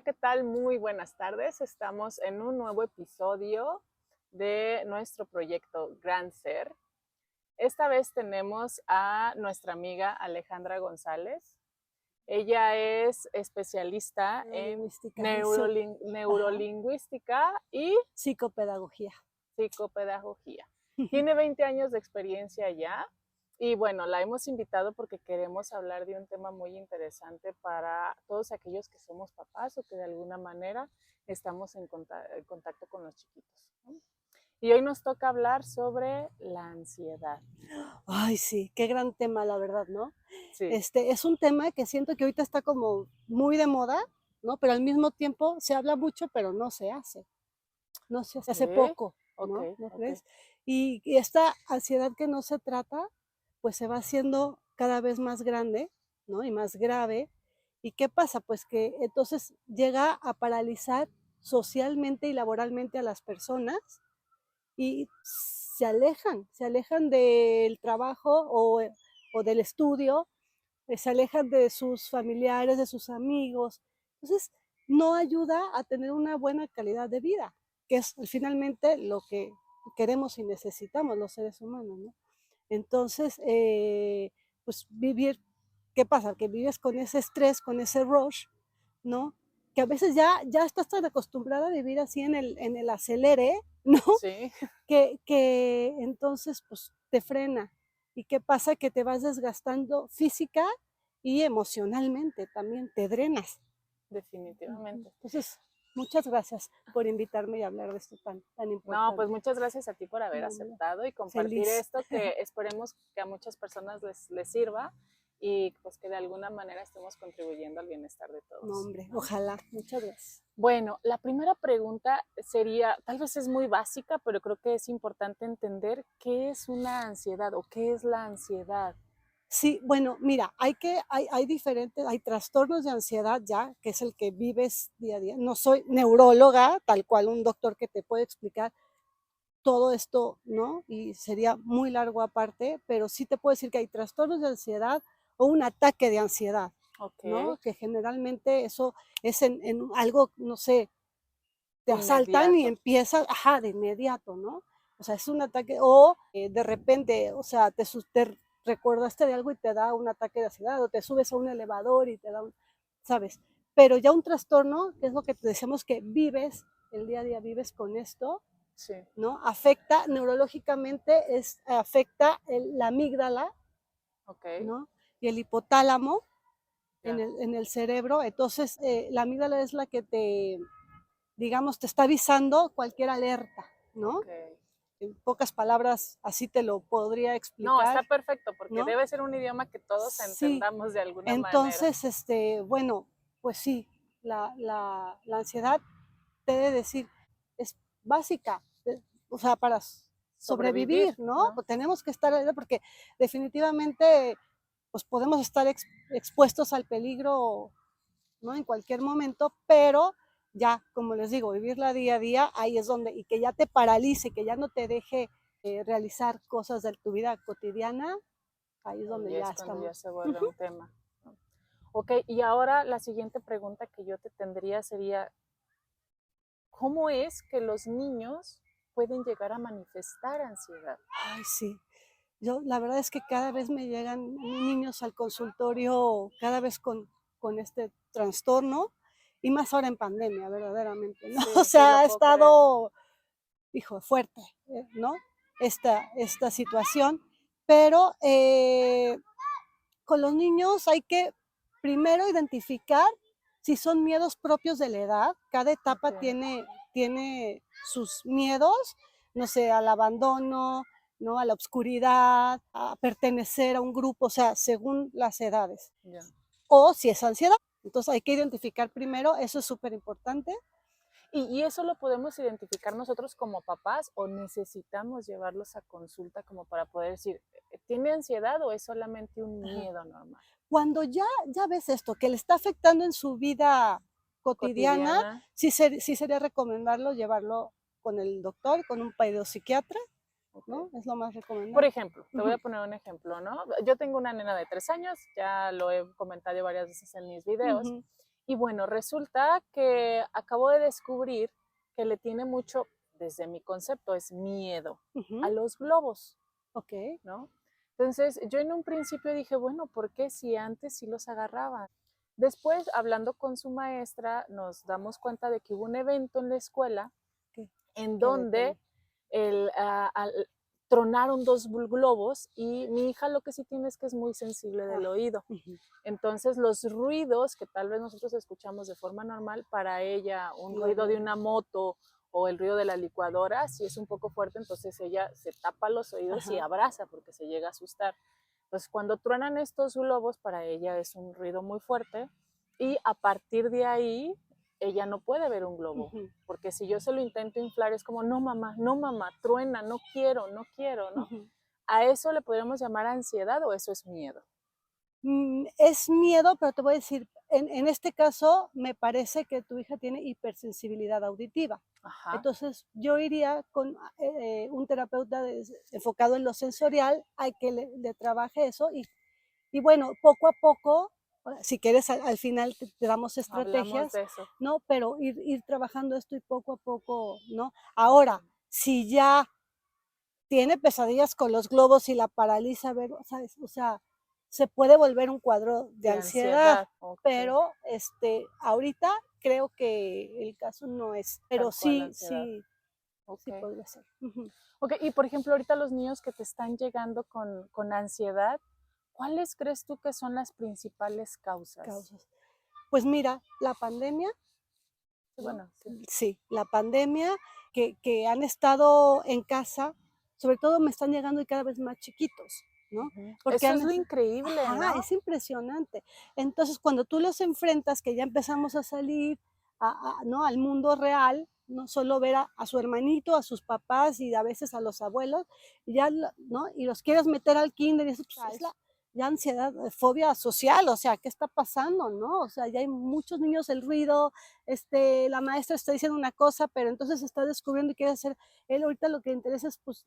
¿qué tal? Muy buenas tardes. Estamos en un nuevo episodio de nuestro proyecto Gran Ser. Esta vez tenemos a nuestra amiga Alejandra González. Ella es especialista en neurolingüística y psicopedagogía. psicopedagogía. Tiene 20 años de experiencia ya. Y bueno, la hemos invitado porque queremos hablar de un tema muy interesante para todos aquellos que somos papás o que de alguna manera estamos en contacto con los chiquitos, ¿no? Y hoy nos toca hablar sobre la ansiedad. Ay, sí, qué gran tema, la verdad, ¿no? Sí. Es un tema que siento que ahorita está como muy de moda, ¿no? Pero al mismo tiempo se habla mucho, pero no se hace. No se hace Ok, poco, ok, ¿no? ¿No ok. crees? Y esta ansiedad que no se trata, pues se va haciendo cada vez más grande, ¿no? Y más grave. ¿Y qué pasa? Pues que entonces llega a paralizar socialmente y laboralmente a las personas y se alejan del trabajo o del estudio, se alejan de sus familiares, de sus amigos. Entonces, no ayuda a tener una buena calidad de vida, que es finalmente lo que queremos y necesitamos los seres humanos, ¿no? Entonces, pues vivir, ¿qué pasa? Que vives con ese estrés, con ese rush, ¿no? Que a veces ya estás tan acostumbrada a vivir así en el acelere, ¿no? Sí, Que entonces, pues, te frena. ¿Y qué pasa? Que te vas desgastando física y emocionalmente también, te drenas. Ujú. definitivamente. Entonces, muchas gracias por invitarme y hablar de esto tan No, pues importante. muchas gracias a ti por haber No, hombre, aceptado y compartir feliz. esto que esperemos que a muchas personas les sirva y pues que de alguna manera estemos contribuyendo al bienestar de No, todos, hombre, ¿no? ojalá. Muchas gracias. Bueno, la primera pregunta sería, tal vez es muy básica, pero creo que es importante entender qué es una ansiedad o qué es la ansiedad. Sí, bueno, mira, hay diferentes, hay trastornos de ansiedad ya, que es el que vives día a día. No soy neuróloga, tal cual un doctor que te puede explicar todo esto, ¿no? Y sería muy largo aparte, pero sí te puedo decir que hay trastornos de ansiedad o un ataque de ansiedad, Ok, ¿no? Que generalmente eso es en algo, no sé, te asaltan y inmediato. empiezas, ajá, de inmediato, ¿no? O sea, es un ataque, o de repente, o sea, te recordaste de algo y te da un ataque de ansiedad, o te subes a un elevador y te da un, ¿sabes? Pero ya un trastorno, que es lo que te decíamos que vives, el día a día vives con esto, Sí, ¿no? Afecta neurológicamente, afecta la amígdala, ok, ¿no? Y el hipotálamo ya, en el cerebro. Entonces, la amígdala es la que te, digamos, te está avisando cualquier alerta, ¿no? ok. En pocas palabras, así te lo podría No, explicar, está perfecto porque ¿no? debe ser un idioma que todos Sí, entendamos de alguna manera. entonces, bueno, pues sí, la ansiedad, te he de decir, es básica, o sea, para Sobrevivir, sobrevivir, ¿no? ¿no? Pues tenemos que estar alerta porque definitivamente, pues podemos estar expuestos al peligro, ¿no? En cualquier momento, pero ya, como les digo, vivirla día a día, ahí es donde, y que ya te paralice, que ya no te deje realizar cosas de tu vida cotidiana, ahí es donde Y ya es cuando ya estamos. se vuelve Ujú. un tema, ¿no? Ok, y ahora la siguiente pregunta que yo te tendría sería, ¿cómo es que los niños pueden llegar a manifestar ansiedad? Ay, sí. Yo, la verdad es que cada vez me llegan niños al consultorio, cada vez con este trastorno, y más ahora en pandemia, verdaderamente, ¿no? O Sí, sí sea, lo ha puedo creer. estado, hijo, fuerte, ¿no? Esta situación, pero con los niños hay que primero identificar si son miedos propios de la edad. Cada etapa Ok, tiene sus miedos, no sé, al abandono, ¿no? A la oscuridad, a pertenecer a un grupo, o sea, según las edades. ya. O si es ansiedad. Entonces hay que identificar primero, eso es súper importante. ¿Y eso lo podemos identificar nosotros como papás o necesitamos llevarlos a consulta como para poder decir, ¿tiene ansiedad o es solamente un Ajá. miedo normal? Cuando ya ves esto, que le está afectando en su vida cotidiana, Cotidiana. sí sería recomendarlo llevarlo con el doctor, con un psiquiatra, Ok. ¿no? Es lo más Por recomendable. ejemplo, te voy a Ujú, poner un ejemplo, ¿no? Yo tengo una nena de 3 años, ya lo he comentado varias veces en mis videos, ujú. Y bueno, resulta que acabo de descubrir que le tiene mucho, desde mi concepto, es miedo a los globos, Ok. ¿no? Entonces, yo en un principio dije, bueno, ¿por qué si antes sí los agarraban? Después, hablando con su maestra, nos damos cuenta de que hubo un evento en la escuela ¿Qué, en qué donde detalle? el, tronaron dos globos y mi hija lo que sí tiene es que es muy sensible del Ah, oído. Entonces los ruidos que tal vez nosotros escuchamos de forma normal, para ella un ruido de una moto o el ruido de la licuadora, si es un poco fuerte, entonces ella se tapa los oídos y Ajá. abraza porque se llega a asustar. Entonces cuando truenan estos globos, para ella es un ruido muy fuerte y a partir de ahí ella no puede ver un globo, porque si yo se lo intento inflar es como, no mamá, truena, no quiero, no quiero, ¿no? ¿A eso le podríamos llamar ansiedad o eso es miedo? Es miedo, pero te voy a decir, en este caso me parece que tu hija tiene hipersensibilidad auditiva. Ajá. Entonces yo iría con un terapeuta enfocado en lo sensorial, hay que le trabaje eso y bueno, poco a poco, si quieres al final te damos Hablamos estrategias, de eso. ¿no? Pero ir trabajando esto y poco a poco, ¿no? Ahora, si ya tiene pesadillas con los globos y la paraliza, ver, ¿sabes? O sea, se puede volver un cuadro de De ansiedad, ansiedad, ok. pero ahorita creo que el caso no es, pero Tal cual sí, ansiedad. Ok. sí podría ser. Ok, y por ejemplo, ahorita los niños que te están llegando con ansiedad, ¿cuáles crees tú que son las principales causas? Causas. Pues mira, la pandemia, ¿no? Bueno, sí. Sí, la pandemia, que han estado en casa, sobre todo me están llegando y cada vez más chiquitos, ¿no? Porque Eso es lo increíble, ajá, ¿no? es impresionante. Entonces, cuando tú los enfrentas, que ya empezamos a salir ¿no? al mundo real, no solo ver a su hermanito, a sus papás y a veces a los abuelos, y ya, ¿no? Y los quieres meter al kinder y eso pues, es la ya ansiedad, fobia social, o sea, ¿qué está pasando, no? O sea, ya hay muchos niños, el ruido, la maestra está diciendo una cosa, pero entonces está descubriendo y quiere hacer, él ahorita lo que le interesa es pues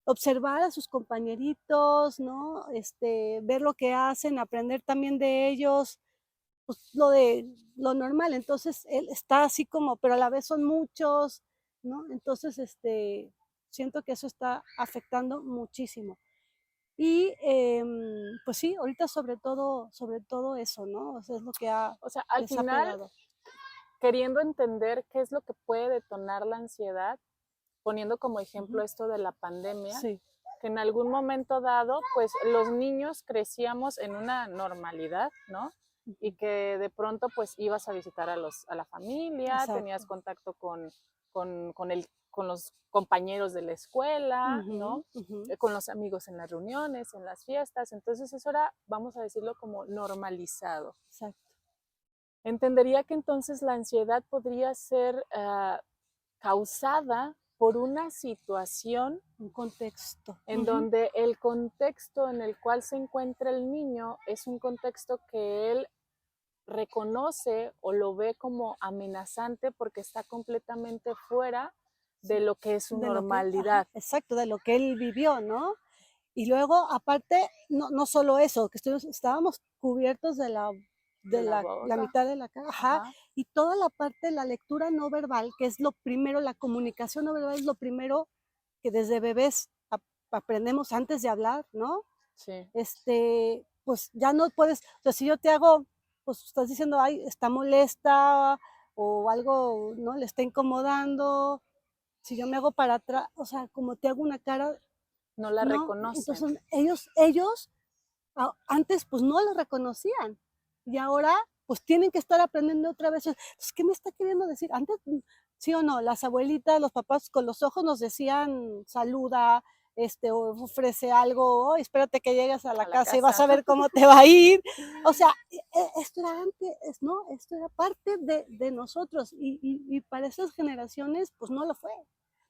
observar a sus compañeritos, ¿no? Ver lo que hacen, aprender también de ellos, pues lo normal. Entonces él está así como, pero a la vez son muchos, ¿no? Entonces, siento que eso está afectando muchísimo. Y pues sí, ahorita sobre todo eso, ¿no? O sea, es lo que O sea, al les ha final, pegado. queriendo entender qué es lo que puede detonar la ansiedad, poniendo como ejemplo Ujú. esto de la pandemia, Sí. que en algún momento dado, pues los niños crecíamos en una normalidad, ¿no? Y Ujú. que de pronto pues ibas a visitar a la familia, tenías Exacto. contacto con los compañeros de la escuela, Ujú, ¿no? ujú. Con los amigos en las reuniones, en las fiestas. Entonces eso era, vamos a decirlo, como normalizado. Exacto. Entendería que entonces la ansiedad podría ser causada por una situación Un contexto. en Ujú. donde el contexto en el cual se encuentra el niño es un contexto que él reconoce o lo ve como amenazante porque está completamente fuera de Sí. lo que es su De lo que ajá, normalidad. exacto, de lo que él vivió, ¿no? Y luego, aparte, no solo eso, que estábamos cubiertos De de la la boca. mitad de la cara, ajá, Ajá. y toda la parte de la lectura no verbal, que es lo primero, la comunicación no verbal es lo primero que desde bebés aprendemos antes de hablar, ¿no? Sí. Pues ya no puedes, o sea, si yo te hago, pues estás diciendo, ay, está molesta o algo, ¿no? Le está incomodando. Si yo me hago para atrás, o sea, como te hago una cara, No la no, reconocen. entonces ellos antes pues no lo reconocían y ahora pues tienen que estar aprendiendo otra vez. Entonces, ¿qué me está queriendo decir? Antes, sí o no, las abuelitas, los papás con los ojos nos decían saluda, o ofrece algo, "Oh, espérate que llegues a la A la casa y vas casa. a ver cómo te va a ir". O sea, esto era antes, ¿no? Esto era parte de nosotros y para esas generaciones pues no lo fue.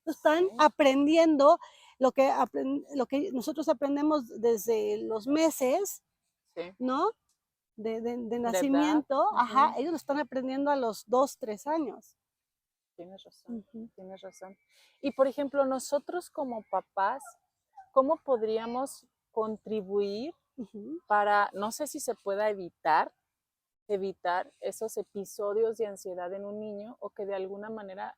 Están Sí, aprendiendo lo que nosotros aprendemos desde los meses, sí. ¿no? De De edad. nacimiento, ajá, Ujú. ellos lo están aprendiendo a los 2 3 años. Tienes razón, Ujú, tienes razón. Y por ejemplo, nosotros como papás, ¿cómo podríamos contribuir ujú, para, no sé si se pueda evitar, evitar esos episodios de ansiedad en un niño o que de alguna manera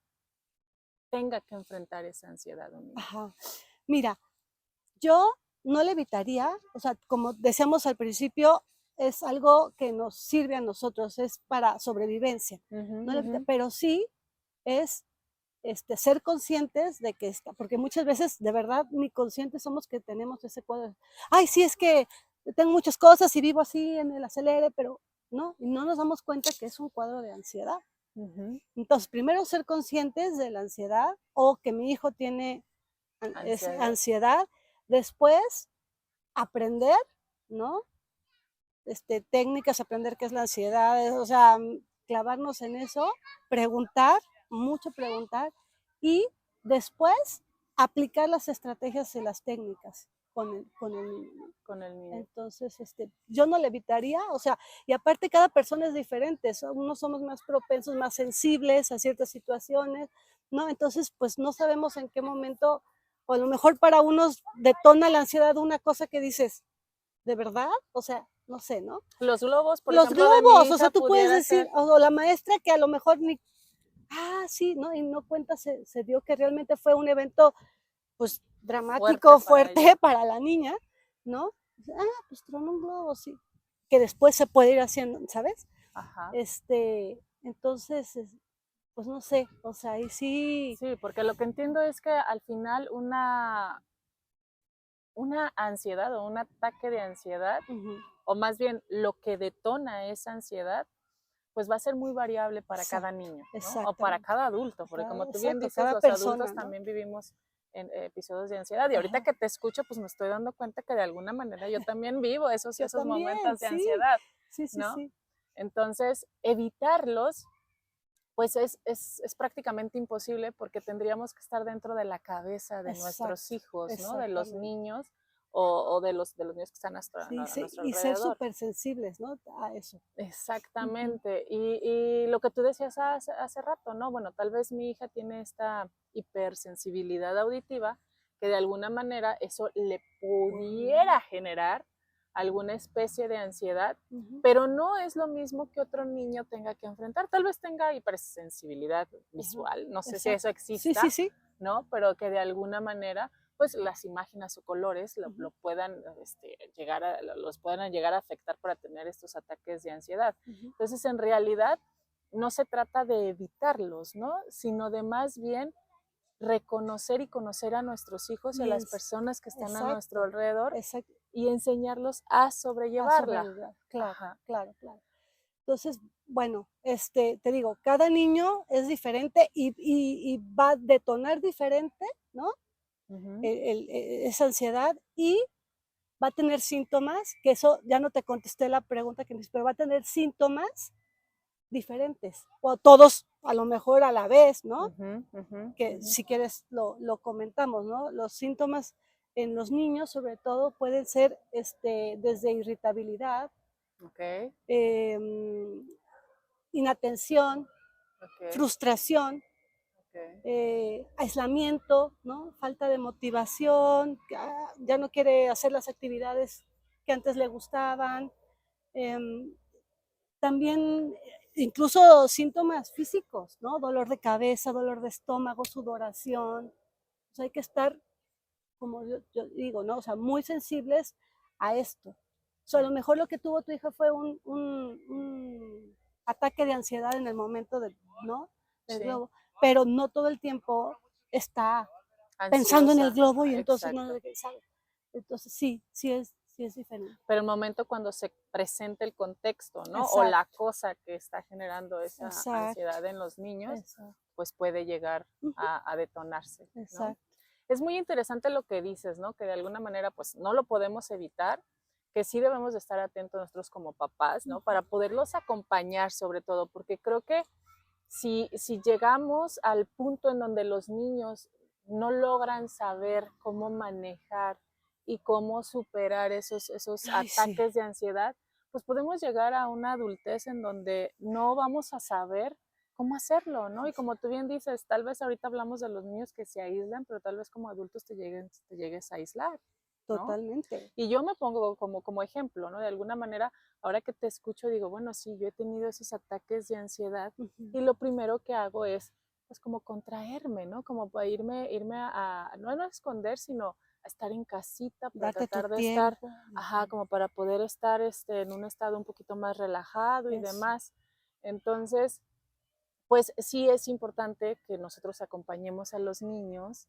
tenga que enfrentar esa ansiedad un niño? Ajá. Mira, yo no le evitaría, o sea, como decíamos al principio, es algo que nos sirve a nosotros, es para sobrevivencia, no le evita, pero sí es ser conscientes de que está, porque muchas veces de verdad ni conscientes somos que tenemos ese cuadro. Ay, sí, es que tengo muchas cosas y vivo así en el acelere, pero no, y no nos damos cuenta que es un cuadro de ansiedad. Entonces, primero ser conscientes de la ansiedad o que mi hijo tiene ansiedad, después aprender, ¿no? Técnicas, aprender qué es la ansiedad, o sea, clavarnos en eso, preguntar, mucho preguntar, y después aplicar las estrategias y las técnicas con el niño, ¿no? Con el niño. Entonces, yo no le evitaría, o sea, y aparte cada persona es diferente, unos somos más propensos, más sensibles a ciertas situaciones, ¿no? Entonces, pues no sabemos en qué momento, o a lo mejor para unos detona la ansiedad una cosa que dices, ¿de verdad? O sea, no sé, ¿no? Los globos, por Los ejemplo, de mi globos, o sea, hija tú puedes pudiera decir, ser o la maestra que a lo mejor ni, sí, ¿no? Y no cuenta, se dio que realmente fue un evento, pues, fuerte dramático, para fuerte ella. para la niña, ¿no? Pues tronó un globo, sí. Que después se puede ir haciendo, ¿sabes? Ajá. Entonces, pues no sé, o sea, ahí sí. Sí, porque lo que entiendo es que al final una ansiedad o un ataque de ansiedad, Ujú, o más bien lo que detona esa ansiedad, pues va a ser muy variable para cada exacto, niño, ¿no? O para exactamente. cada adulto, porque como tú bien Exacto, dices, cada los adultos persona, ¿no? también vivimos en episodios de ansiedad. Y ahorita Ajá. que te escucho, pues me estoy dando cuenta que de alguna manera yo también vivo Yo esos también, momentos de sí, ansiedad, sí, sí, ¿no? sí. Entonces, evitarlos pues es prácticamente imposible porque tendríamos que estar dentro de la cabeza de nuestros Exacto, hijos, ¿no? De los exactamente. niños o de los niños que están Sí, a sí, nuestro y ser alrededor. súper sensibles, ¿no? A eso. Ujú, Exactamente. Y lo que tú decías hace rato, ¿no? Bueno, tal vez mi hija tiene esta hipersensibilidad auditiva que de alguna manera eso le pudiera generar alguna especie de ansiedad, ujú, pero no es lo mismo que otro niño tenga que enfrentar. Tal vez tenga hipersensibilidad ajá, visual, no sé si eso exacto. Sí, sí, exista, sí. ¿no? Pero que de alguna manera pues las imágenes o colores Ujú, lo puedan los puedan llegar a afectar para tener estos ataques de ansiedad. ujú. Entonces, en realidad, no se trata de evitarlos, ¿no? Sino de más bien reconocer y conocer a nuestros hijos y a Y las personas que están a nuestro exacto, alrededor exacto, y enseñarlos a a sobrellevarla. sobrellevar, claro, Ajá. claro, claro. Entonces, bueno, te digo, cada niño es diferente y va a detonar diferente, ¿no? Ujú. Esa ansiedad y va a tener síntomas, que eso ya no te contesté la pregunta que me hice, pero va a tener síntomas diferentes, o todos a lo mejor a la vez, ¿no? Ujú, ujú, Que ujú. si quieres lo comentamos, ¿no? Los síntomas en los niños, sobre todo, pueden ser desde irritabilidad, Ok, inatención, ok, frustración, ok. aislamiento, ¿no? Falta de motivación, ya no quiere hacer las actividades que antes le gustaban. em, También incluso síntomas físicos, ¿no? Dolor de cabeza, dolor de estómago, sudoración. O sea, hay que estar, como yo digo, ¿no? O sea, muy sensibles a esto. O sea, a lo mejor lo que tuvo tu hija fue un ataque de ansiedad en el momento ¿no? Del Sí, globo, pero no todo el tiempo está pensando en el ansiosa, globo y entonces no, exacto. ¿sabe? Entonces sí es diferente. Pero el momento cuando se presenta el contexto, ¿no? O la Exacto, cosa que está generando esa exacto, ansiedad en los niños, exacto. pues puede llegar Ujú, a detonarse, ¿no? exacto. Es muy interesante lo que dices, ¿no? Que de alguna manera, pues no lo podemos evitar, que sí debemos de estar atentos nosotros como papás, ¿no? Ujú. Para poderlos acompañar sobre todo, porque creo que si llegamos al punto en donde los niños no logran saber cómo manejar y cómo superar esos Ay, sí. ataques de ansiedad, pues podemos llegar a una adultez en donde no vamos a saber cómo hacerlo, ¿no? Y como tú bien dices, tal vez ahorita hablamos de los niños que se aíslan, pero tal vez como adultos te llegues a aislar. ¿no? Totalmente. Y yo me pongo como ejemplo, ¿no? De alguna manera, ahora que te escucho, digo, bueno, sí, yo he tenido esos ataques de ansiedad y lo primero que hago es, pues, como contraerme, ¿no? Como para irme no a esconder, sino a estar en casita para Darte tu tratar de estar, tiempo. como para poder estar en un estado un poquito más relajado y Eso. demás. Entonces, pues sí es importante que nosotros acompañemos a los niños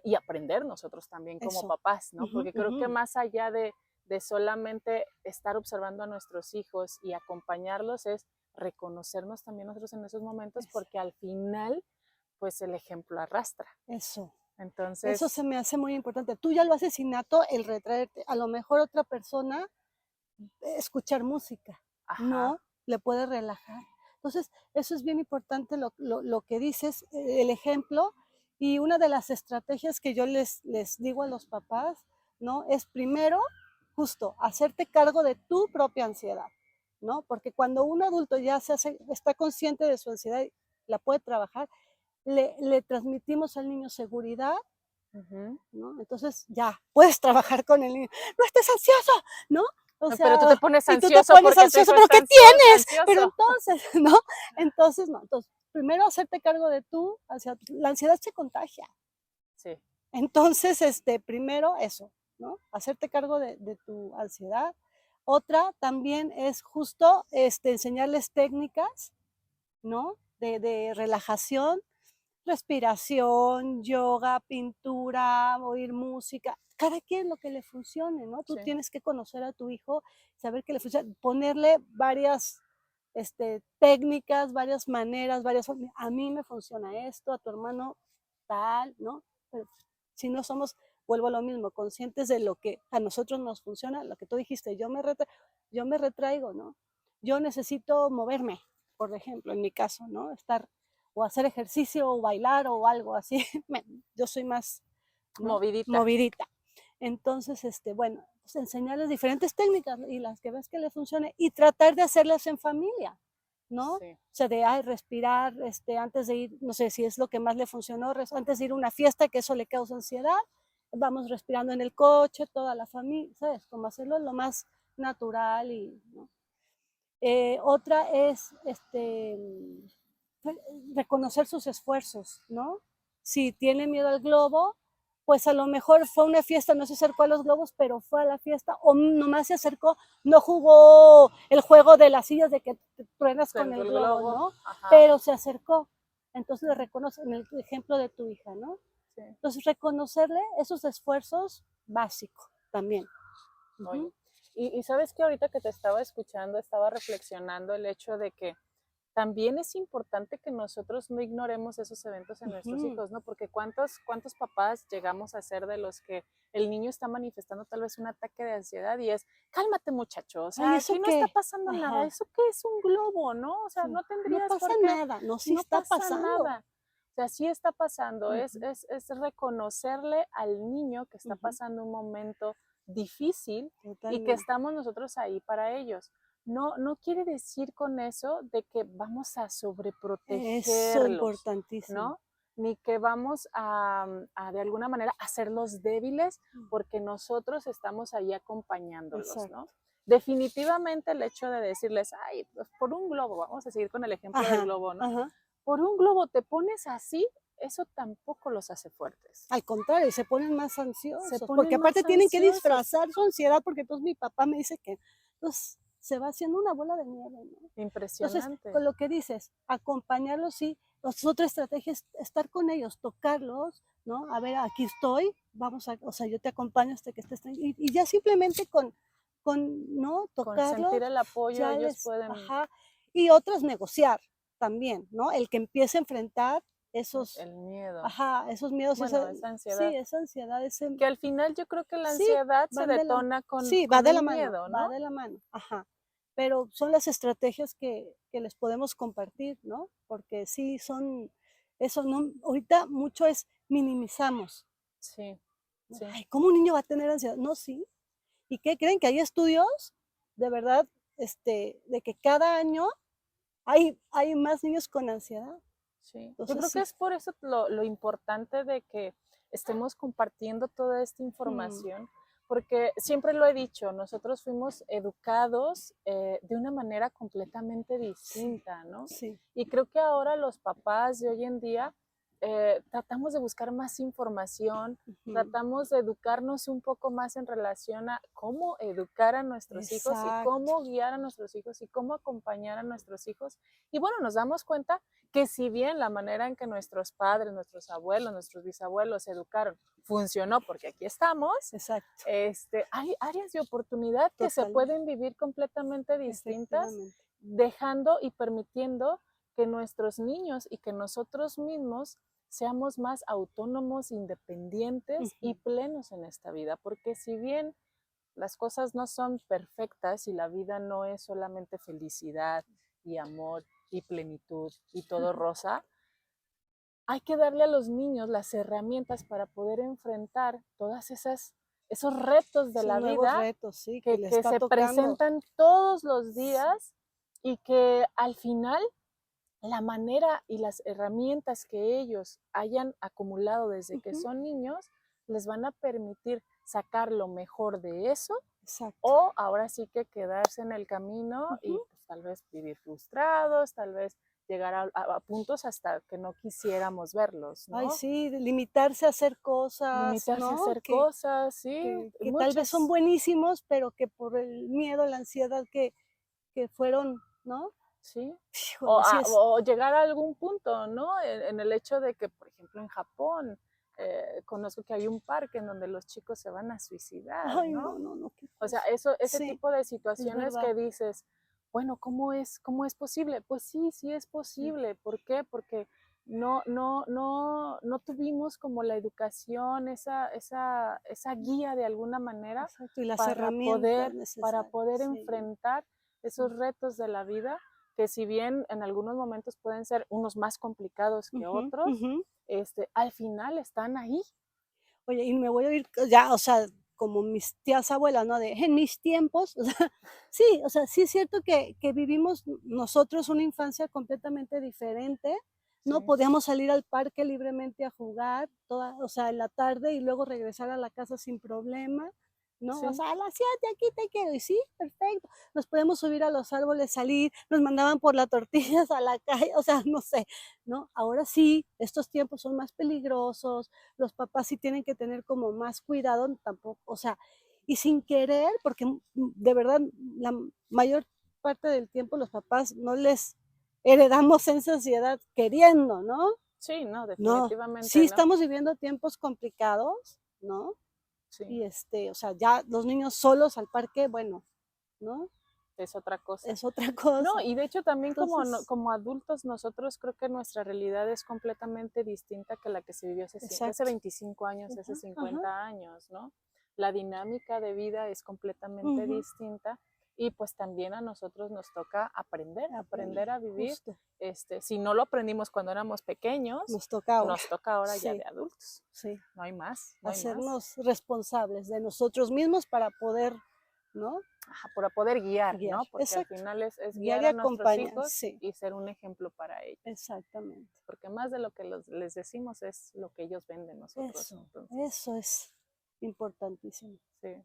y aprender nosotros también como Eso. papás, ¿no? Ujú, Porque creo que ujú. más allá de solamente estar observando a nuestros hijos y acompañarlos es reconocernos también nosotros en esos momentos Eso. porque al final, pues el ejemplo arrastra. Eso se Entonces, me hace muy importante. Tú ya lo haces innato, el retraerte. A lo mejor otra persona, escuchar música, ajá, ¿no? Le puede relajar. Entonces, eso es bien importante lo que dices, el ejemplo. Y una de las estrategias que yo les digo a los papás, ¿no? Es primero, justo, hacerte cargo de tu propia ansiedad, ¿no? Porque cuando un adulto ya está consciente de su ansiedad, la puede trabajar, le transmitimos al niño seguridad, ujú. ¿no? Entonces ya puedes trabajar con el niño. No estés ansioso, ¿no? O No, pero tú te sea, pones y tú te ansioso pones porque tu ansioso, hijo pero está ¿qué tienes? Pero ansioso. entonces, ¿no? Entonces, no. Entonces, primero hacerte cargo de tú, la ansiedad se contagia. Sí, Entonces, primero eso, ¿no? Hacerte cargo de tu ansiedad. Otra también es justo enseñarles técnicas, ¿no? De relajación, respiración, yoga, pintura, oír música, cada quien lo que le funcione, ¿no? Tú sí. tienes que conocer a tu hijo, saber que le funciona, ponerle varias técnicas, varias maneras, a mí me funciona esto, a tu hermano tal, ¿no? Pero si no somos, vuelvo a lo mismo, conscientes de lo que a nosotros nos funciona, lo que tú dijiste, yo me retraigo, ¿no? Yo necesito moverme, por ejemplo, en mi caso, ¿no? Estar o hacer ejercicio o bailar o algo así. Yo soy más, ¿no? Movidita. Movidita. Entonces, bueno, pues enseñarles diferentes técnicas y las que ves que le funcione y tratar de hacerlas en familia, ¿no? O Sí. sea, respirar antes de ir, no sé si es lo que más le funcionó, antes de ir a una fiesta, que eso le causa ansiedad, vamos respirando en el coche, toda la familia, ¿sabes? Como hacerlo lo más natural y, ¿no? Otra es reconocer sus esfuerzos, ¿no? Si tiene miedo al globo, pues a lo mejor fue a una fiesta, no se acercó a los globos, pero fue a la fiesta, o nomás se acercó, no jugó el juego de las sillas de que te truenas con el globo, ¿no? Ajá, Pero se acercó. Entonces le reconoce, en el ejemplo de tu hija, ¿no? sí. Entonces reconocerle esos esfuerzos básicos también. Oye, Ujú. y sabes que ahorita que te estaba escuchando, estaba reflexionando el hecho de que también es importante que nosotros no ignoremos esos eventos en nuestros Ujú. hijos, ¿no? Porque cuántos papás llegamos a ser de los que el niño está manifestando tal vez un ataque de ansiedad y es, cálmate muchacho, o Ay, sea, ¿eso aquí no está qué? pasando nada, Ajá. ¿eso qué es un globo, no? O sea, Sí. no No tendrías pasa por qué, nada, no, sí no está pasa pasando. nada. O sea, sí está pasando, Ujú, es reconocerle al niño que está ujú, pasando un momento difícil y que totalmente. estamos nosotros ahí para ellos. No quiere decir con eso de que vamos a Eso sobreprotegerlos, importantísimo. ¿no? Ni que vamos de alguna manera hacerlos débiles porque nosotros estamos ahí acompañándolos, ¿no? Exacto. Definitivamente el hecho de decirles, ay, pues por un globo, vamos a seguir con el ejemplo del Ajá, globo, ¿no? ajá. Por un globo te pones así, eso tampoco los hace fuertes. Al contrario, se ponen más Se ansiosos, porque ponen aparte más tienen que ansiosos. disfrazar su ansiedad, porque entonces mi papá me dice que pues, se va haciendo una bola de nieve, ¿no? Entonces, Impresionante. con lo que dices, acompañarlos, sí, pues otra estrategia es estar con ellos, tocarlos, ¿no? A ver, aquí estoy, o sea, yo te acompaño hasta que estés tranquilo. Y ya simplemente ¿no? Con sentir Tocarlos, el apoyo, ya ellos pueden, ajá. Y otras negociar también, ¿no? El que empiece a enfrentar esos, el miedo, ajá, esos miedos, bueno, esa sí, ansiedad. esa ansiedad, Que al final yo creo que la sí, ansiedad se van de la, detona sí, con el miedo, ¿no? va de la mano, ajá. Pero son las estrategias que les podemos compartir, ¿no? Porque sí son, eso no, ahorita mucho es minimizamos, Sí, ¿no? sí. Ay, ¿cómo un niño va a tener ansiedad? No, sí. ¿Y qué creen? Que hay estudios, de verdad, de que cada año hay más niños con ansiedad. Sí, yo Entonces creo que sí. es por eso lo importante de que estemos compartiendo toda esta Mm, información, porque siempre lo he dicho, nosotros fuimos educados de una manera completamente distinta, ¿no? Sí. Y creo que ahora los papás de hoy en día tratamos de buscar más información, tratamos de educarnos un poco más en relación a cómo educar a nuestros hijos y cómo guiar a nuestros hijos y cómo acompañar a nuestros hijos. Y bueno, nos damos cuenta que si bien la manera en que nuestros padres, nuestros abuelos, nuestros bisabuelos educaron funcionó porque aquí estamos, hay áreas de oportunidad que se pueden vivir completamente distintas, dejando y permitiendo que nuestros niños y que nosotros mismos seamos más autónomos, independientes y plenos en esta vida, porque si bien las cosas no son perfectas y la vida no es solamente felicidad y amor y plenitud y todo rosa, hay que darle a los niños las herramientas para poder enfrentar todas esos retos de la vida retos, que se presentan todos los días y que al final la manera y las herramientas que ellos hayan acumulado desde que son niños les van a permitir sacar lo mejor de eso o ahora sí que quedarse en el camino y pues, tal vez vivir frustrados, tal vez llegar a puntos hasta que no quisiéramos verlos, ¿no? Ay, sí, limitarse a hacer cosas, limitarse ¿no? a hacer cosas, sí. Que tal vez son buenísimos, pero que por el miedo, la ansiedad que fueron, ¿no? Sí. Híjole, o llegar a algún punto, ¿no? En el hecho de que, por ejemplo, en Japón, conozco que hay un parque en donde los chicos se van a suicidar, Ay, ¿no? no. O sea, ese tipo de situaciones que dices, bueno, ¿cómo es posible? Pues sí es posible. ¿Por qué? Porque no tuvimos como la educación, esa guía de alguna manera y las herramientas para poder enfrentar esos retos de la vida, que si bien en algunos momentos pueden ser unos más complicados que otros, al final están ahí. Oye, y me voy a ir ya, o sea, como mis tías abuelas, ¿no? En mis tiempos, o sea, sí, o sea, sí es cierto que vivimos nosotros una infancia completamente diferente, no podíamos salir al parque libremente a jugar, o sea, en la tarde y luego regresar a la casa sin problema, ¿no? O sea, a las 7 aquí te quiero, y sí, perfecto. Nos podíamos subir a los árboles, salir, nos mandaban por las tortillas a la calle, o sea, no sé, ¿no? Ahora sí, estos tiempos son más peligrosos, los papás sí tienen que tener como más cuidado, tampoco, o sea, y sin querer, porque de verdad la mayor parte del tiempo los papás no les heredamos esa ansiedad queriendo, ¿no? Sí, no, No, definitivamente sí no. estamos viviendo tiempos complicados, ¿no? Sí. Y o sea, ya los niños solos al parque, bueno, ¿no? Es otra cosa. Es otra cosa. No, y de hecho también Entonces, como adultos nosotros creo que nuestra realidad es completamente distinta que la que se vivió hace 25 años, hace 50 años, ¿no? La dinámica de vida es completamente distinta y pues también a nosotros nos toca aprender a vivir. Si no lo aprendimos cuando éramos pequeños, nos toca ahora ya de adultos. Sí. No hay más. Hacernos responsables de nosotros mismos para poder, ¿no? Para poder guiar, ¿no? Porque al final es guiar a nuestros hijos y ser un ejemplo para ellos. Exactamente. Porque más de lo que les decimos es lo que ellos ven de nosotros. Eso es importantísimo. Sí.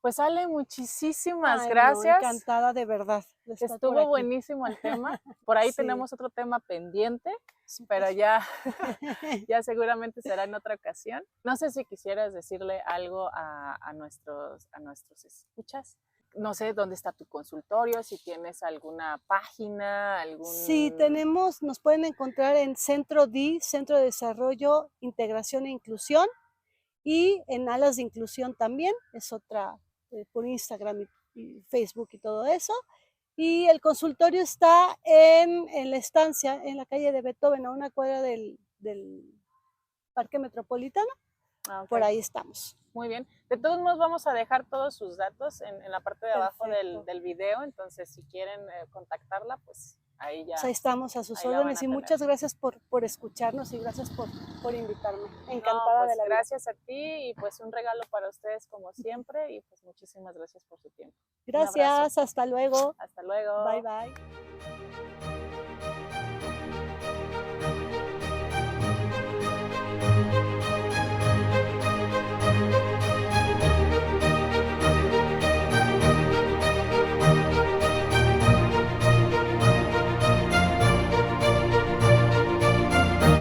Pues Ale, muchísimas gracias. No, encantada de verdad. Estuvo buenísimo el tema. Por ahí tenemos otro tema pendiente, pero ya seguramente será en otra ocasión. No sé si quisieras decirle algo a nuestros escuchas. No sé dónde está tu consultorio, si tienes alguna página, Sí, nos pueden encontrar en Centro Centro de Desarrollo, Integración e Inclusión, y en Alas de Inclusión también, es otra, por Instagram y Facebook y todo eso. Y el consultorio está en la estancia, en la calle de Beethoven, a una cuadra del Parque Metropolitano. Por ahí estamos. Muy bien. De todos modos vamos a dejar todos sus datos en la parte de abajo del video, entonces si quieren contactarla, pues ahí ya. Pues ahí estamos a sus órdenes y muchas gracias por escucharnos y gracias por invitarme. Encantada de la vida. Gracias a ti y pues un regalo para ustedes como siempre y pues muchísimas gracias por su tiempo. Gracias, hasta luego. Hasta luego. Bye, bye.